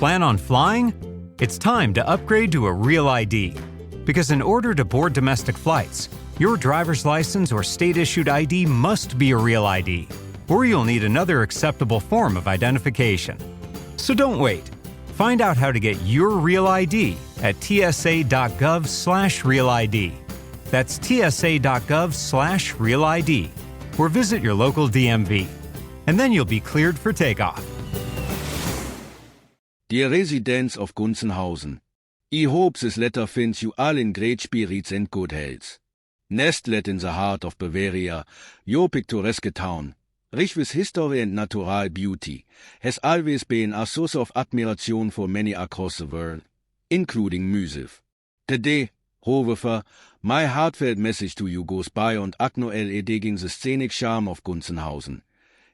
Plan on flying? It's time to upgrade to a real ID. Because in order to board domestic flights, your driver's license or state-issued ID must be a real ID, or you'll need another acceptable form of identification. So don't wait. Find out how to get your real ID at tsa.gov/realid. That's tsa.gov/realid. Or visit your local DMV. And then you'll be cleared for takeoff. Dear residents of Gunzenhausen, I hope this letter finds you all in great spirits and good health. Nestlet in the heart of Bavaria, your picturesque town, rich with history and natural beauty, has always been a source of admiration for many across the world, including myself. Today, however, my heartfelt message to you goes beyond acknowledging the scenic charm of Gunzenhausen.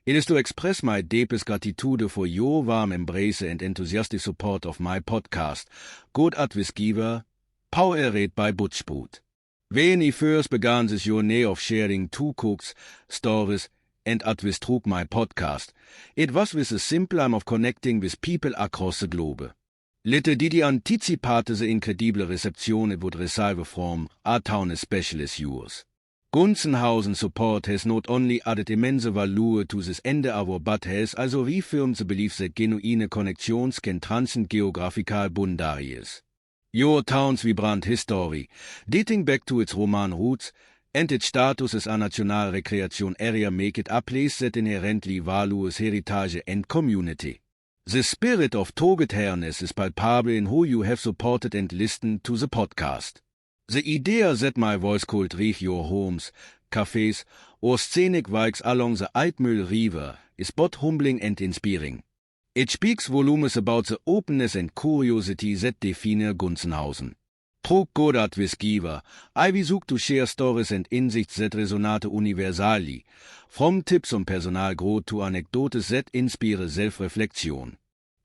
It is to express my deepest gratitude for your warm embrace and enthusiastic support of my podcast, Good Advice Giver, powered by GUMROAD. When I first began this journey of sharing two cooks, stories, and advice through my podcast, it was with the simple aim of connecting with people across the globe. Little did I anticipate the incredible reception it would receive from a town as special as yours. Gunzenhausen support has not only added immense value to this endeavor, but has also reaffirmed the belief that genuine connections can transcend geographical boundaries. Your town's vibrant history, dating back to its Roman roots, and its status as a national recreation area make it a place that inherently values heritage and community. The spirit of togetherness is palpable in who you have supported and listened to the podcast. The idea that my voice could reach your homes, cafes, or scenic walks along the Altmühl River is both humbling and inspiring. It speaks volumes about the openness and curiosity that define Gunzenhausen. Through Good Advice Giver, I will seek to share stories and insights that resonate universally, from tips on personal growth to anecdotes that inspire self-reflection.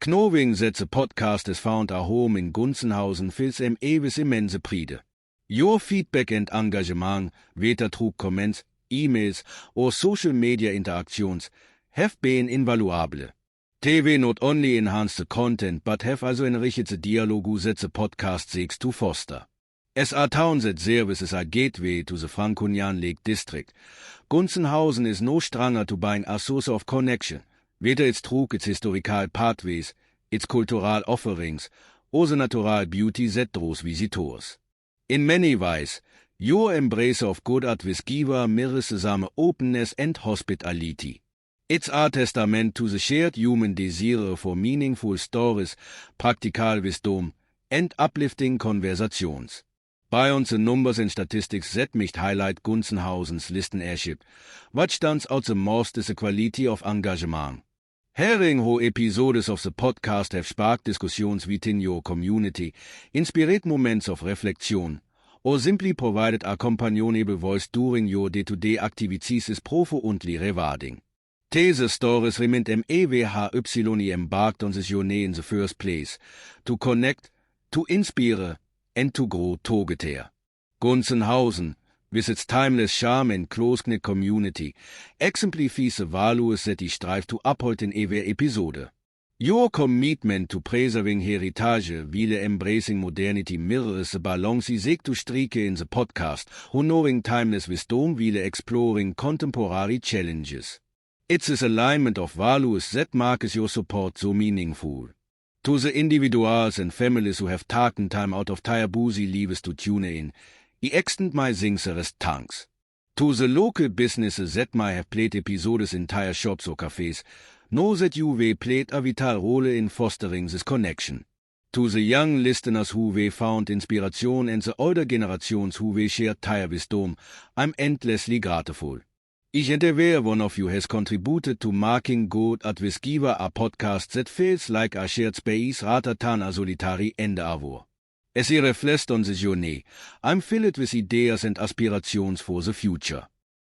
Knowing that the podcast has found a home in Gunzenhausen fills me with immense pride. Your feedback and engagement, whether through comments, emails, or social media interactions, have been invaluable. They will not only enhance the content, but have also enriched the dialogue that the podcast seeks to foster. As a town that serves as a gateway to the Franconian Lake District, Gunzenhausen is no stranger to being a source of connection, whether it's through its historical pathways, its cultural offerings, or the natural beauty that draws visitors. In many ways, your embrace of Good Advice Giver mirrors the same openness and hospitality. It's a testament to the shared human desire for meaningful stories, practical wisdom, and uplifting conversations. Beyond the numbers and statistics that might highlight Gunzenhausen's listenership, what stands out the most is the quality of engagement. Hearing how episodes of the podcast have sparked discussions within your community, inspired moments of reflection, or simply provided a companionable voice during your day-to-day activities is profoundly rewarding. These stories remind me embarked on this journey in the first place, to connect, to inspire, and to grow together. Gunzenhausen, with its timeless charm and close-knit community, exemplifies the values that I strive to uphold in every episode. Your commitment to preserving heritage while embracing modernity mirrors the balance I seek to strike in the podcast, honoring timeless wisdom while exploring contemporary challenges. It's this alignment of values that makes your support so meaningful. To the individuals and families who have taken time out of their busy lives to tune in, I extend my sincerest thanks. To the local businesses that might have played episodes in their shops or cafes, know that you will played a vital role in fostering this connection. To the young listeners who will found inspiration and the older generations who will share their wisdom, I'm endlessly grateful. I am aware one of you has contributed to making Good Advice Giver a podcast that feels like a shared space rather than a solitary endeavor. As I reflect on this journey, I'm filled with ideas and aspirations for the future.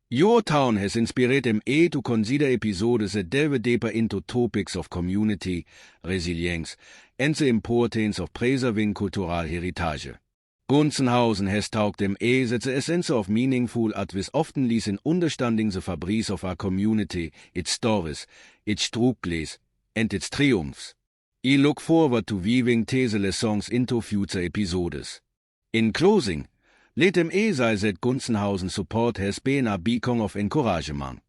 Your town has inspired me to consider episodes that delve deeper into topics of community, resilience, and the importance of preserving cultural heritage. Gunzenhausen has taught me that the essence of meaningful advice often lies in understanding the fabrics of our community, its stories, its struggles, and its triumphs. I look forward to weaving these lessons into future episodes. In closing, let them say that Gunzenhausen support has been a beacon of encouragement.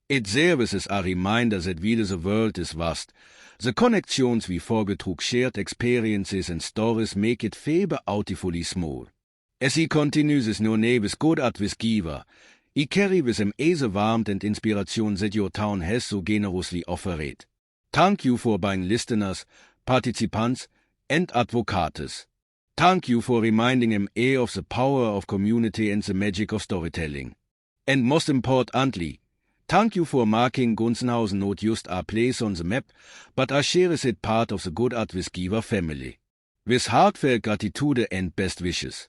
Its services are reminders that while the world is vast, the connections we forge through shared experiences and stories make it faber beautifully small. As he continues his journey with good advice, he carry with him the warmth and inspiration that your town has so generously offered. Thank you for being listeners, participants, and advocates. Thank you for reminding him of the power of community and the magic of storytelling. And most importantly, thank you for making Gunzenhausen not just a place on the map, but a cherished part of the Good Advice Giver family. With heartfelt gratitude and best wishes.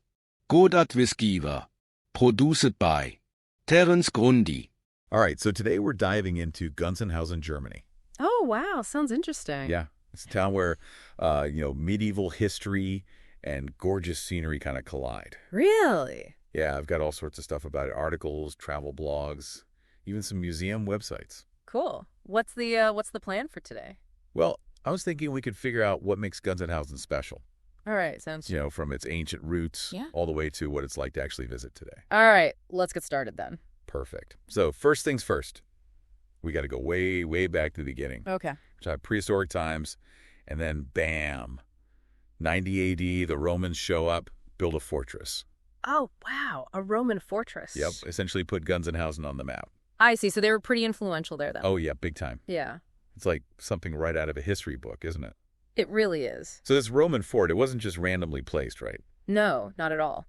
Good Advice Giver. Produced by Terence Grundy. All right, so today we're diving into Gunzenhausen, Germany. Oh, wow. Sounds interesting. Yeah, it's a town where, medieval history and gorgeous scenery kind of collide. Really? Yeah, I've got all sorts of stuff about it, articles, travel blogs, even some museum websites. Cool. What's the plan for today? Well, I was thinking we could figure out what makes Gunzenhausen special. All right, sounds From its ancient roots all the way to what it's like to actually visit today. All right, let's get started then. Perfect. So first things first, we got to go way, way back to the beginning. Okay. Prehistoric times, and then bam, 90 AD, the Romans show up, build a fortress. Oh, wow. A Roman fortress. Yep, essentially put Gunzenhausen on the map. I see. So they were pretty influential there, then. Oh, yeah, big time. Yeah. It's like something right out of a history book, isn't it? It really is. So this Roman fort, it wasn't just randomly placed, right? No, not at all.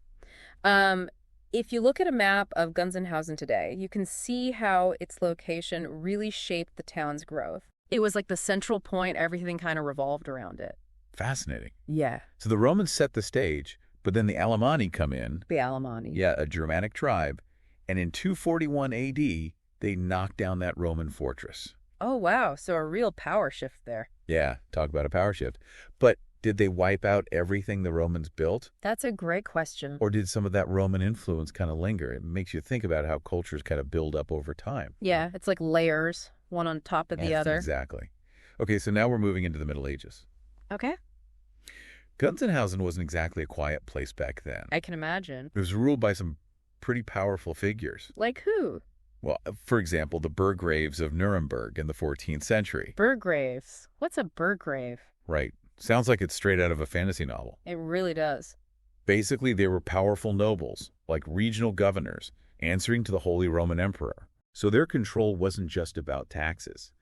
If you look at a map of Gunzenhausen today, you can see how its location really shaped the town's growth. It was like the central point. Everything kind of revolved around it. Fascinating. Yeah. So the Romans set the stage, but then the Alemanni come in. The Alemanni. Yeah, a Germanic tribe. And in 241 AD, they knocked down that Roman fortress. Oh, wow. So a real power shift there. Yeah, talk about a power shift. But did they wipe out everything the Romans built? That's a great question. Or did some of that Roman influence kind of linger? It makes you think about how cultures kind of build up over time. Yeah, it's like layers, one on top of the other. Exactly. Okay, so now we're moving into the Middle Ages. Okay. Gunzenhausen wasn't exactly a quiet place back then. I can imagine. It was ruled by some pretty powerful figures. Like who? Well, for example, the Burgraves of Nuremberg in the 14th century. Burgraves. What's a Burgrave? Right. Sounds like it's straight out of a fantasy novel. It really does. Basically, they were powerful nobles, like regional governors, answering to the Holy Roman Emperor. So their control wasn't just about taxes.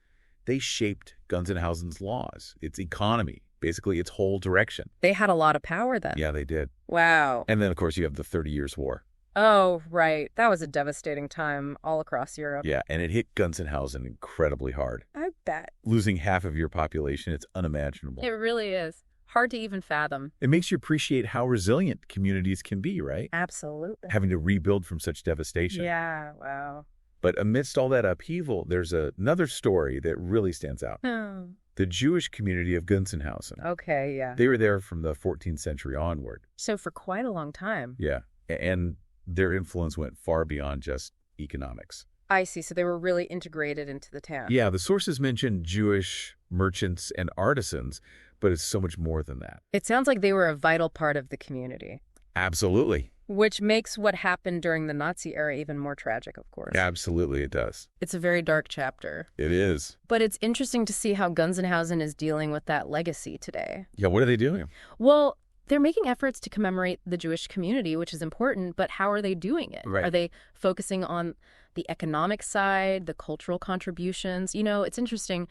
They shaped Gunzenhausen's laws, its economy, basically its whole direction. They had a lot of power then. Yeah, they did. Wow. And then, of course, you have the 30 Years' War. Oh, right. That was a devastating time all across Europe. Yeah, and it hit Gunzenhausen incredibly hard. I bet. Losing half of your population, it's unimaginable. It really is. Hard to even fathom. It makes you appreciate how resilient communities can be, right? Absolutely. Having to rebuild from such devastation. Yeah, wow. But amidst all that upheaval, there's another story that really stands out. Oh. The Jewish community of Gunzenhausen. Okay, yeah. They were there from the 14th century onward. So for quite a long time. Yeah, and their influence went far beyond just economics. I see. So they were really integrated into the town. Yeah, the sources mention Jewish merchants and artisans, but it's so much more than that. It sounds like they were a vital part of the community. Absolutely. Which makes what happened during the Nazi era even more tragic, of course. Absolutely, it does. It's a very dark chapter. It is. But it's interesting to see how Gunzenhausen is dealing with that legacy today. Yeah, what are they doing? Well, they're making efforts to commemorate the Jewish community, which is important, but how are they doing it? Right. Are they focusing on the economic side, the cultural contributions? You know, it's interesting.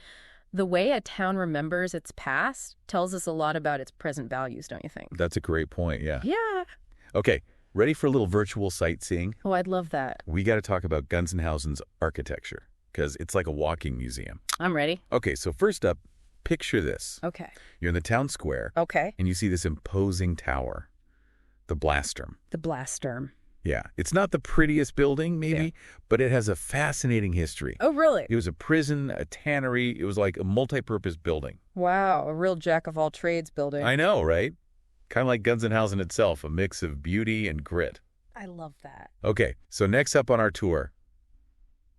The way a town remembers its past tells us a lot about its present values, don't you think? That's a great point, yeah. Yeah. Okay, ready for a little virtual sightseeing? Oh, I'd love that. We got to talk about Gunzenhausen's architecture, because it's like a walking museum. I'm ready. Okay, so first up, picture this. Okay. You're in the town square, Okay. and you see this imposing tower, the Blasturm. The Blasturm. Yeah, it's not the prettiest building, maybe, but it has a fascinating history. Oh, really? It was a prison, a tannery. It was like a multi-purpose building. Wow, a real jack-of-all-trades building. I know, right? Kind of like Gunzenhausen itself, a mix of beauty and grit. I love that. Okay, so next up on our tour,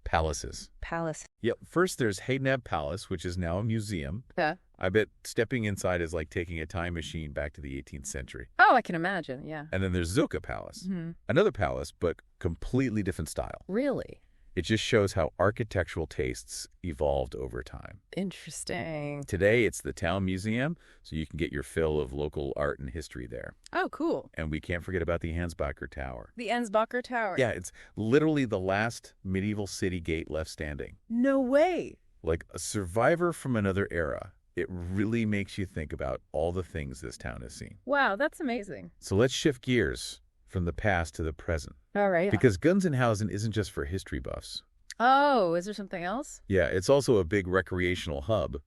palaces. Palace. Yep, first there's Heidenab Palace, which is now a museum. Yeah. I bet stepping inside is like taking a time machine back to the 18th century. Oh, I can imagine, yeah. And then there's Zucca Palace. Another palace, but completely different style. Really? It just shows how architectural tastes evolved over time. Interesting. Today, it's the town museum, so you can get your fill of local art and history there. Oh, cool. And we can't forget about the Ansbacher Tower. The Ansbacher Tower. Yeah, it's literally the last medieval city gate left standing. No way. Like a survivor from another era. It really makes you think about all the things this town has seen. Wow, that's amazing. So let's shift gears from the past to the present. All right. Because Gunzenhausen isn't just for history buffs. Oh, is there something else? Yeah, it's also a big recreational hub,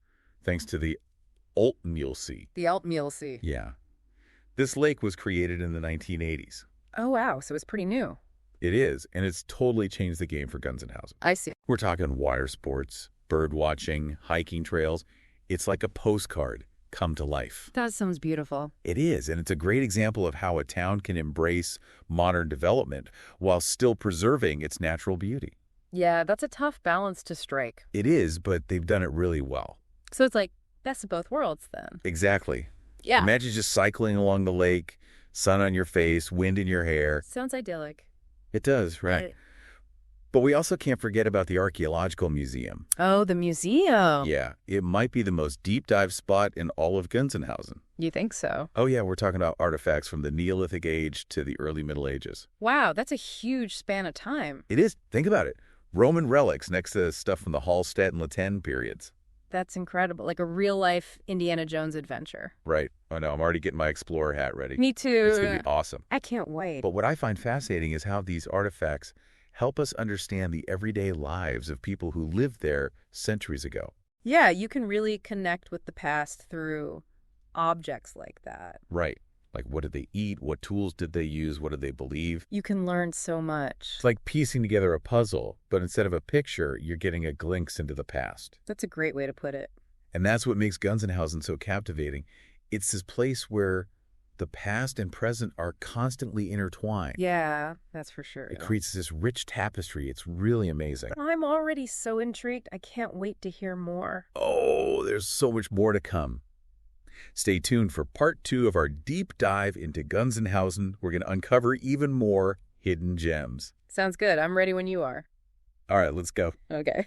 thanks to the Altmuhlsee. The Altmuhlsee. Yeah. This lake was created in the 1980s. Oh, wow. So it's pretty new. It is, and it's totally changed the game for Gunzenhausen. I see. We're talking water sports, bird watching, hiking trails. It's like a postcard come to life. That sounds beautiful. It is, and it's a great example of how a town can embrace modern development while still preserving its natural beauty. Yeah, that's a tough balance to strike. It is, but they've done it really well. So it's like best of both worlds then. Exactly. Yeah. Imagine just cycling along the lake, sun on your face, wind in your hair. Sounds idyllic. It does, right? But we also can't forget about the Archaeological Museum. Oh, the museum. Yeah, it might be the most deep dive spot in all of Gunzenhausen. You think so? Oh yeah, we're talking about artifacts from the Neolithic age to the early Middle Ages. Wow, that's a huge span of time. It is. Think about it. Roman relics next to stuff from the Hallstatt and La Tène periods. That's incredible. Like a real-life Indiana Jones adventure. Right. Oh no, I'm already getting my explorer hat ready. Me too. It's going to be awesome. I can't wait. But what I find fascinating is how these artifacts help us understand the everyday lives of people who lived there centuries ago. Yeah, you can really connect with the past through objects like that. Right. Like, what did they eat? What tools did they use? What did they believe? You can learn so much. It's like piecing together a puzzle, but instead of a picture, you're getting a glimpse into the past. That's a great way to put it. And that's what makes Gunzenhausen so captivating. It's this place where the past and present are constantly intertwined. Yeah, that's for sure. It creates this rich tapestry. It's really amazing. I'm already so intrigued. I can't wait to hear more. Oh, there's so much more to come. Stay tuned for part 2 of our deep dive into Gunzenhausen. We're going to uncover even more hidden gems. Sounds good. I'm ready when you are. All right, let's go. Okay.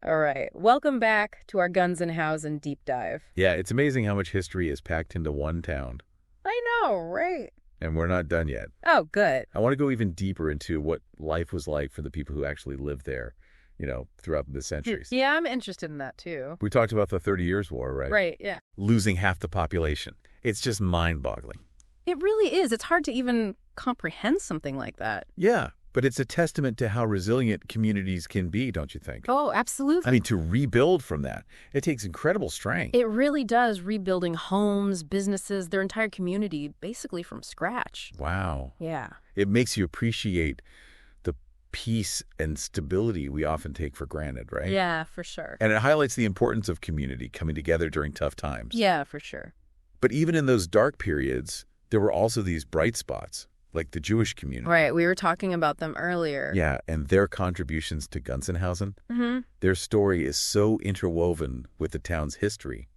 All right. Welcome back to our Gunzenhausen deep dive. Yeah, it's amazing how much history is packed into one town. I know, right? And we're not done yet. Oh, good. I want to go even deeper into what life was like for the people who actually lived there, throughout the centuries. Yeah, I'm interested in that too. We talked about the 30 Years' War, right? Right, yeah. Losing half the population. It's just mind-boggling. It really is. It's hard to even comprehend something like that. Yeah, but it's a testament to how resilient communities can be, don't you think? Oh, absolutely. I mean, to rebuild from that, it takes incredible strength. It really does, rebuilding homes, businesses, their entire community, basically from scratch. Wow. Yeah. It makes you appreciate the peace and stability we often take for granted, right? Yeah, for sure. And it highlights the importance of community coming together during tough times. Yeah, for sure. But even in those dark periods, there were also these bright spots, like the Jewish community. Right, we were talking about them earlier. Yeah, and their contributions to Gunzenhausen. Their story is so interwoven with the town's history.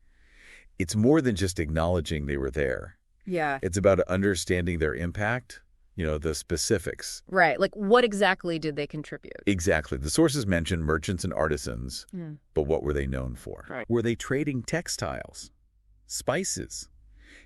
It's more than just acknowledging they were there. Yeah. It's about understanding their impact, the specifics. Right, like what exactly did they contribute? Exactly. The sources mention merchants and artisans, but what were they known for? Right. Were they trading textiles, spices?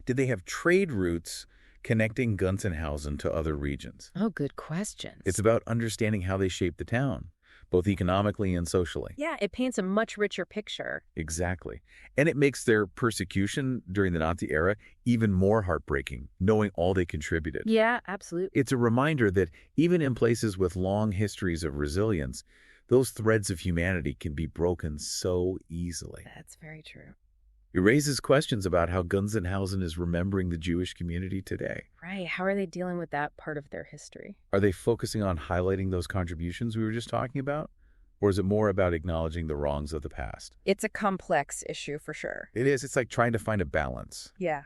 Did they have trade routes connecting Gunzenhausen to other regions? Oh, good questions. It's about understanding how they shaped the town, both economically and socially. Yeah, it paints a much richer picture. Exactly. And it makes their persecution during the Nazi era even more heartbreaking, knowing all they contributed. Yeah, absolutely. It's a reminder that even in places with long histories of resilience, those threads of humanity can be broken so easily. That's very true. It raises questions about how Gunzenhausen is remembering the Jewish community today. Right. How are they dealing with that part of their history? Are they focusing on highlighting those contributions we were just talking about? Or is it more about acknowledging the wrongs of the past? It's a complex issue for sure. It is. It's like trying to find a balance. Yeah.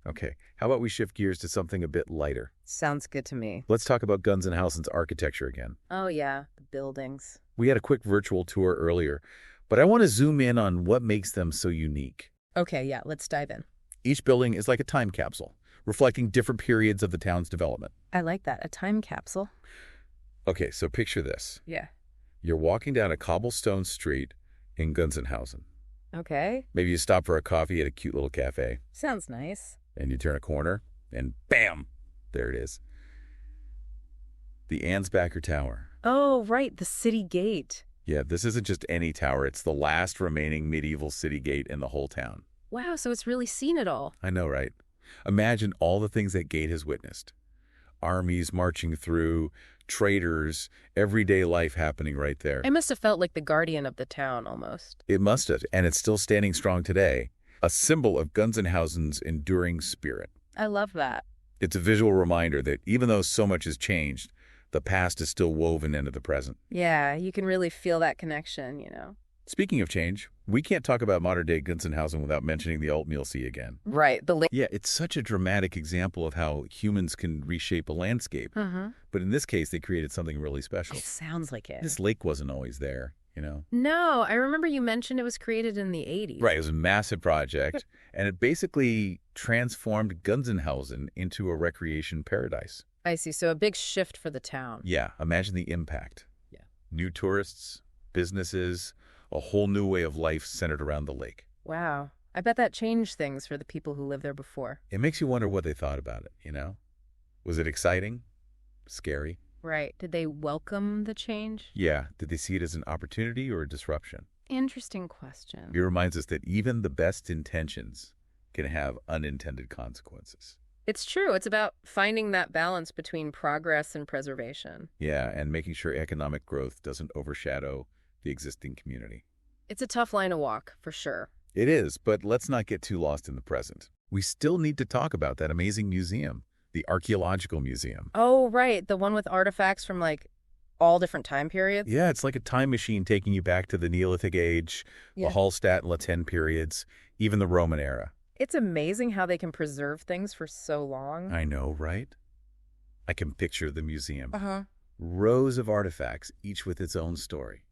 Okay. How about we shift gears to something a bit lighter? Sounds good to me. Let's talk about Gunzenhausen's architecture again. Oh, yeah. The buildings. We had a quick virtual tour earlier, But I want to zoom in on what makes them so unique. Okay, yeah, let's dive in. Each building is like a time capsule, reflecting different periods of the town's development. I like that, a time capsule. Okay, so picture this. Yeah. You're walking down a cobblestone street in Gunzenhausen. Okay. Maybe you stop for a coffee at a cute little cafe, Sounds nice. and you turn a corner, and bam, there it is. The Ansbacher Tower. Oh, right, the city gate. Yeah, this isn't just any tower. It's the last remaining medieval city gate in the whole town. Wow, so it's really seen it all. I know, right? Imagine all the things that gate has witnessed. Armies marching through, traders, everyday life happening right there. It must have felt like the guardian of the town, almost. It must have, and it's still standing strong today. A symbol of Gunzenhausen's enduring spirit. I love that. It's a visual reminder that even though so much has changed, the past is still woven into the present. Yeah, you can really feel that connection, you know. Speaking of change, we can't talk about modern-day Gunzenhausen without mentioning the Altmuhlsee again. Right, the Yeah, it's such a dramatic example of how humans can reshape a landscape. But in this case, they created something really special. It sounds like it. This lake wasn't always there, you know? No, I remember you mentioned it was created in the 80s. Right, it was a massive project, and it basically transformed Gunzenhausen into a recreation paradise. I see, so a big shift for the town. Yeah, imagine the impact. Yeah. New tourists, businesses, a whole new way of life centered around the lake. Wow. I bet that changed things for the people who lived there before. It makes you wonder what they thought about it, you know? Was it exciting? Scary? Right. Did they welcome the change? Yeah. Did they see it as an opportunity or a disruption? Interesting question. It reminds us that even the best intentions can have unintended consequences. It's true. It's about finding that balance between progress and preservation. Yeah, and making sure economic growth doesn't overshadow the existing community. It's a tough line to walk, for sure. It is, but let's not get too lost in the present. We still need to talk about that amazing museum, the Archaeological Museum. Oh, right. The one with artifacts from, like, all different time periods? Yeah, it's like a time machine taking you back to the Neolithic Age, Yeah. the Hallstatt and La Tène periods, even the Roman era. It's amazing how they can preserve things for so long. I know, right? I can picture the museum. Uh-huh. Rows of artifacts, each with its own story.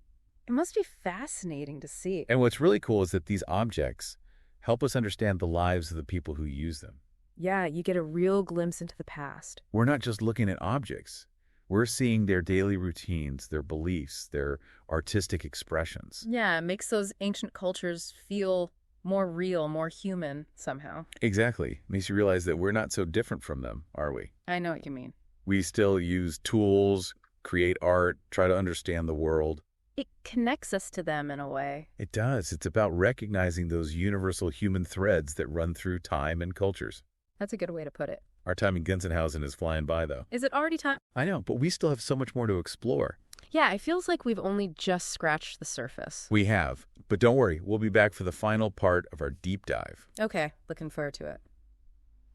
It must be fascinating to see. And what's really cool is that these objects help us understand the lives of the people who use them. Yeah, you get a real glimpse into the past. We're not just looking at objects. We're seeing their daily routines, their beliefs, their artistic expressions. Yeah, it makes those ancient cultures feel more real, more human somehow. Exactly. Makes you realize that we're not so different from them, are we? I know what you mean. We still use tools, create art, try to understand the world. It connects us to them in a way. It does. It's about recognizing those universal human threads that run through time and cultures. That's a good way to put it. Our time in Gunzenhausen is flying by, though. Is it already time? I know, but we still have so much more to explore. Yeah, it feels like we've only just scratched the surface. We have. But don't worry, we'll be back for the final part of our deep dive. Okay, looking forward to it.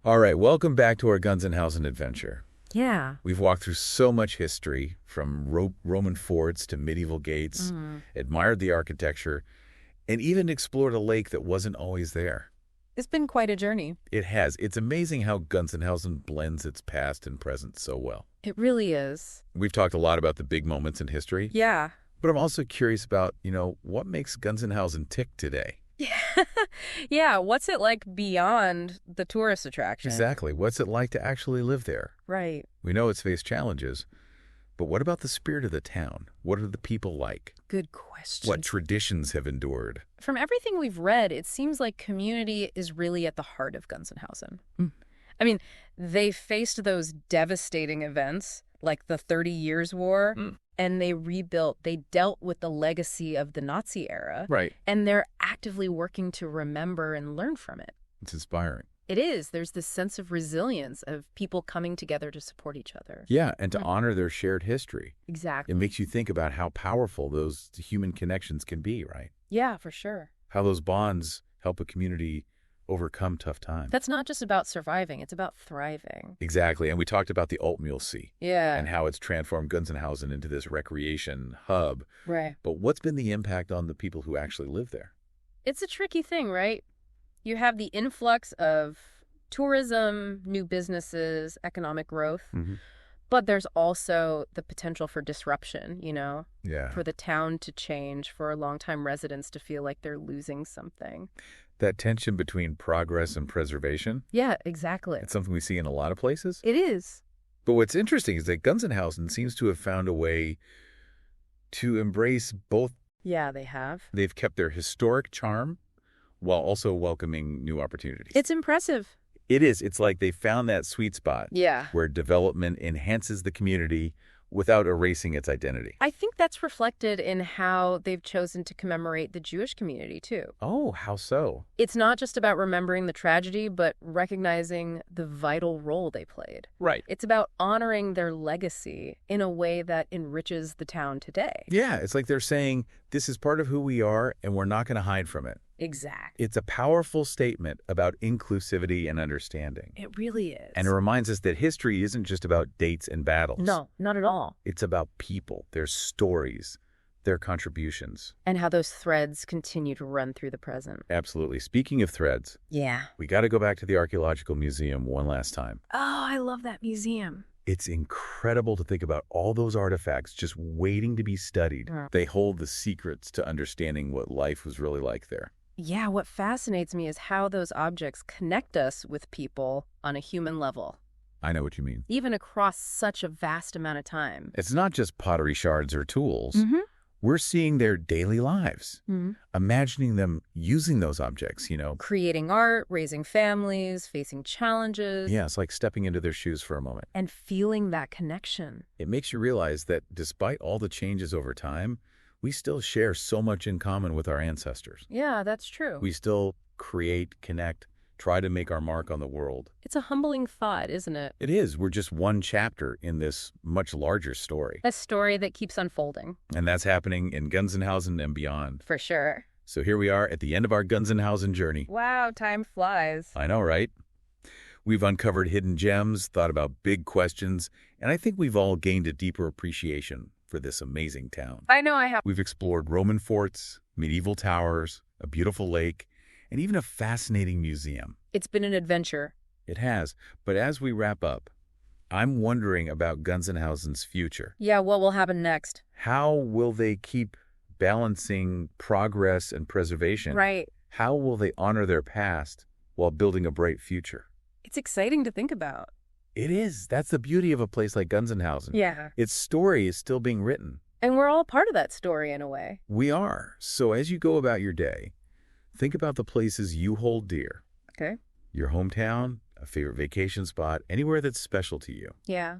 All right, welcome back to our Gunzenhausen adventure. Yeah. We've walked through so much history, from Roman forts to medieval gates, admired the architecture, and even explored a lake that wasn't always there. It's been quite a journey. It has. It's amazing how Gunzenhausen blends its past and present so well. It really is. We've talked a lot about the big moments in history, Yeah. but I'm also curious about, what makes Gunzenhausen tick today? Yeah, what's it like beyond the tourist attraction? Exactly. What's it like to actually live there? Right. We know it's faced challenges, but what about the spirit of the town? What are the people like? Good question. What traditions have endured? From everything we've read, it seems like community is really at the heart of Gunzenhausen. I mean, they faced those devastating events like the 30 Years' War, and they dealt with the legacy of the Nazi era. Right. And they're actively working to remember and learn from it. It's inspiring. It is. There's this sense of resilience of people coming together to support each other. Yeah, and to honor their shared history. Exactly. It makes you think about how powerful those human connections can be, right? Yeah, for sure. How those bonds help a community overcome tough times. That's not just about surviving. It's about thriving. Exactly. And we talked about the Altmuhlsee. Yeah. And how it's transformed Gunzenhausen into this recreation hub. Right. But what's been the impact on the people who actually live there? It's a tricky thing, right? You have the influx of tourism, new businesses, economic growth. But there's also the potential for disruption, Yeah. for the town to change, for longtime residents to feel like they're losing something. That tension between progress and preservation, Yeah, exactly. it's something we see in a lot of places. It is. But what's interesting is that Gunzenhausen seems to have found a way to embrace both. Yeah, they have. They've kept their historic charm while also welcoming new opportunities. It's impressive. It is. It's like they found that sweet spot Yeah. where development enhances the community without erasing its identity. I think that's reflected in how they've chosen to commemorate the Jewish community, too. Oh, how so? It's not just about remembering the tragedy, but recognizing the vital role they played. Right. It's about honoring their legacy in a way that enriches the town today. Yeah, it's like they're saying, this is part of who we are, and we're not going to hide from it. Exactly. It's a powerful statement about inclusivity and understanding. It really is. And it reminds us that history isn't just about dates and battles. No, not at all. It's about people, their stories, their contributions. And how those threads continue to run through the present. Absolutely. Speaking of threads, Yeah. we got to go back to the Archaeological Museum one last time. Oh, I love that museum. It's incredible to think about all those artifacts just waiting to be studied. Yeah. They hold the secrets to understanding what life was really like there. Yeah, what fascinates me is how those objects connect us with people on a human level, I know what you mean. even across such a vast amount of time. It's not just pottery shards or tools. Mm-hmm. We're seeing their daily lives, imagining them using those objects, Creating art, raising families, facing challenges. Yeah, it's like stepping into their shoes for a moment. And feeling that connection. It makes you realize that despite all the changes over time, we still share so much in common with our ancestors. Yeah, that's true. We still create, connect, try to make our mark on the world. It's a humbling thought, isn't it? It is. We're just one chapter in this much larger story. A story that keeps unfolding. And that's happening in Gunzenhausen and beyond. For sure. So here we are at the end of our Gunzenhausen journey. Wow, time flies. I know, right? We've uncovered hidden gems, thought about big questions, and I think we've all gained a deeper appreciation for this amazing town. I know I have. We've explored Roman forts, medieval towers, a beautiful lake, and even a fascinating museum. It's been an adventure. It has, but as we wrap up, I'm wondering about Gunzenhausen's future. Yeah, what will happen next? How will they keep balancing progress and preservation? Right. How will they honor their past while building a bright future? It's exciting to think about. It is. That's the beauty of a place like Gunzenhausen. Yeah. Its story is still being written. And we're all part of that story in a way. We are. So as you go about your day, think about the places you hold dear. Okay. Your hometown, a favorite vacation spot, anywhere that's special to you. Yeah.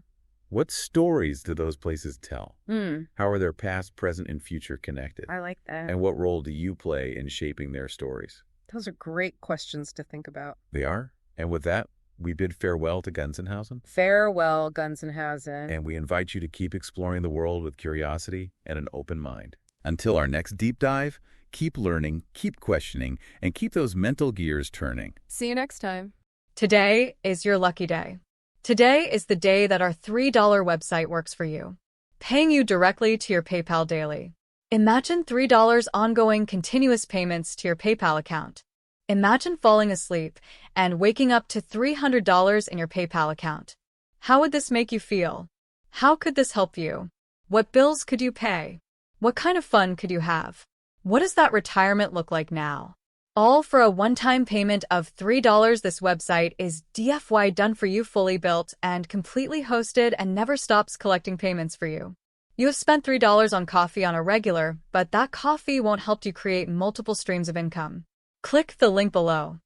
What stories do those places tell? Hmm. How are their past, present, and future connected? I like that. And what role do you play in shaping their stories? Those are great questions to think about. They are. And with that, we bid farewell to Gunzenhausen. Farewell, Gunzenhausen. And we invite you to keep exploring the world with curiosity and an open mind. Until our next deep dive, keep learning, keep questioning, and keep those mental gears turning. See you next time. Today is your lucky day. Today is the day that our $3 website works for you, paying you directly to your PayPal daily. Imagine $3 ongoing continuous payments to your PayPal account. Imagine falling asleep and waking up to $300 in your PayPal account. How would this make you feel? How could this help you? What bills could you pay? What kind of fun could you have? What does that retirement look like now? All for a one-time payment of $3. This website is DFY done for you, fully built and completely hosted, and never stops collecting payments for you. You have spent $3 on coffee on a regular, but that coffee won't help you create multiple streams of income. Click the link below.